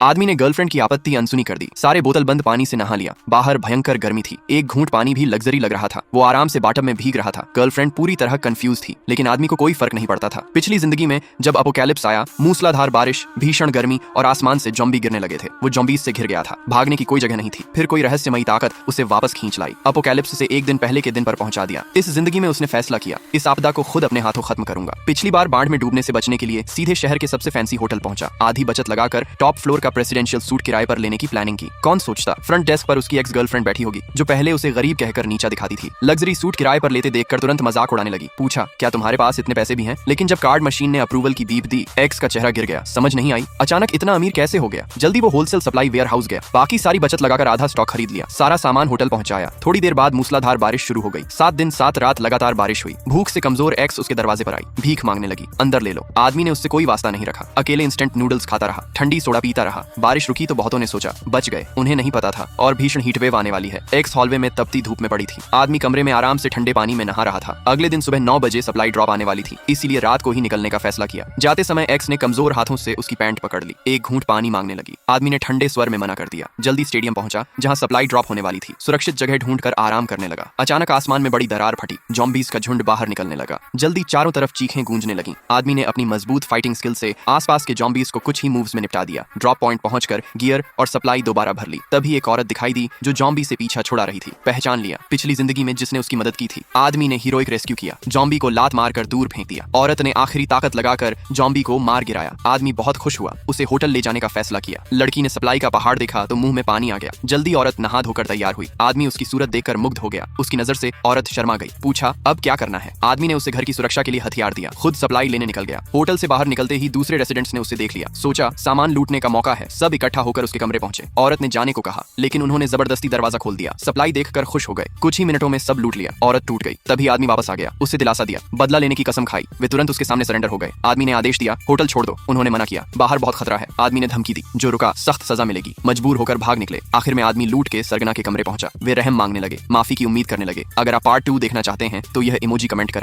आदमी ने गर्लफ्रेंड की आपत्ति अनसुनी कर दी। सारे बोतल बंद पानी से नहा लिया। बाहर भयंकर गर्मी थी। एक घूंट पानी भी लग्जरी लग रहा था। वो आराम से बाटम में भीग रहा था। गर्लफ्रेंड पूरी तरह कंफ्यूज थी, लेकिन आदमी को कोई फर्क नहीं पड़ता था। पिछली जिंदगी में जब अपोकैलिप्स आया, मूसलाधार बारिश, भीषण गर्मी और आसमान से जॉम्बी गिरने लगे थे, वो जॉम्बीज से घिर गया था। भागने की कोई जगह नहीं थी। फिर कोई रहस्यमयी ताकत उसे वापस खींच लाई, अपोकैलिप्स से एक दिन पहले के दिन पर पहुंचा दिया। इस जिंदगी में उसने फैसला किया, इस आपदा को खुद अपने हाथों खत्म करूंगा। पिछली बार बाढ़ में डूबने से बचने के लिए सीधे शहर के सबसे फैंसी होटल पहुंचा। आधी बचत लगाकर टॉप फ्लोर का प्रेसिडेंशियल सूट किराए पर लेने की प्लानिंग की। कौन सोचता फ्रंट डेस्क पर उसकी एक्स गर्लफ्रेंड बैठी होगी, जो पहले उसे गरीब कहकर नीचा दिखाती थी। लग्जरी सूट किराए पर लेते देखकर तुरंत मजाक उड़ाने लगी। पूछा, क्या तुम्हारे पास इतने पैसे भी हैं? लेकिन जब कार्ड मशीन ने अप्रूवल की बीप दी, एक्स का चेहरा गिर गया। समझ नहीं आई अचानक इतना अमीर कैसे हो गया। जल्दी वो होलसेल सप्लाई वेयर हाउस गया। बाकी सारी बचत लगाकर आधा स्टॉक खरीद लिया। सारा सामान होटल पहुंचाया। थोड़ी देर बाद मूसलाधार बारिश शुरू हो गई। 7 दिन 7 रात लगातार बारिश हुई। भूख से कमजोर एक्स उसके दरवाजे पर आई। भीख मांगने लगी, अंदर ले लो। आदमी ने उससे कोई वास्ता नहीं रखा। अकेले इंस्टेंट नूडल्स खाता रहा, ठंडी सोडा पीता रहा। बारिश रुकी तो बहुतों ने सोचा बच गए। उन्हें नहीं पता था और भीषण हीटवेव आने वाली है। एक्स हॉलवे में तपती धूप में पड़ी थी। आदमी कमरे में आराम से ठंडे पानी में नहा रहा था। अगले दिन सुबह 9 बजे सप्लाई ड्रॉप आने वाली थी, इसीलिए रात को ही निकलने का फैसला किया। जाते समय एक्स ने कमजोर हाथों से उसकी पैंट पकड़ ली। एक घूंट पानी मांगने लगी। आदमी ने ठंडे स्वर में मना कर दिया। जल्दी स्टेडियम पहुंचा, जहां सप्लाई ड्रॉप होने वाली थी। सुरक्षित जगह ढूंढकर आराम करने लगा। अचानक आसमान में बड़ी दरार फटी। जॉम्बीज का झुंड बाहर निकलने लगा। जल्दी चारों तरफ चीखें गूंजने लगी। आदमी ने अपनी मजबूत फाइटिंग स्किल से आसपास के जॉम्बीज को कुछ ही मूव्स में निपटा दिया। ड्रॉप पॉइंट पहुंचकर गियर और सप्लाई दोबारा भर ली। तभी एक औरत दिखाई दी जो जॉम्बी से पीछा छुड़ा रही थी। पहचान लिया, पिछली जिंदगी में जिसने उसकी मदद की थी। आदमी ने हीरोइक रेस्क्यू किया। जॉम्बी को लात मारकर दूर फेंक दिया। औरत ने आखिरी ताकत लगाकर जॉम्बी को मार गिराया। आदमी बहुत खुश हुआ। उसे होटल ले जाने का फैसला किया। लड़की ने सप्लाई का पहाड़ देखा तो मुंह में पानी आ गया। जल्दी औरत नहा धोकर तैयार हुई। आदमी उसकी सूरत देखकर मुग्ध हो गया। उसकी नजर से औरत शर्मा गई। पूछा, अब क्या करना है? आदमी ने उसे घर की सुरक्षा के लिए हथियार दिया। खुद सप्लाई लेने निकल गया। होटल से बाहर निकलते ही दूसरे रेसिडेंट्स ने उसे देख लिया। सोचा सामान लूटने का मौका है। सब इकट्ठा होकर उसके कमरे पहुंचे। औरत ने जाने को कहा, लेकिन उन्होंने जबरदस्ती दरवाजा खोल दिया। सप्लाई देखकर खुश हो गए। कुछ ही मिनटों में सब लूट लिया। औरत टूट गई। तभी आदमी वापस आ गया। उससे दिलासा दिया, बदला लेने की कसम खाई। वे तुरंत उसके सामने सरेंडर हो गए। आदमी ने आदेश दिया, होटल छोड़ दो। उन्होंने मना किया, बाहर बहुत खतरा है। आदमी ने धमकी दी, जो रुका सख्त सजा मिलेगी। मजबूर होकर भाग निकले। आखिर में आदमी लूट के सरगना के कमरे पहुंचा। वे रहम मांगने लगे, माफी की उम्मीद करने लगे। अगर आप पार्ट 2 देखना चाहते हैं तो यह इमोजी कमेंट करें।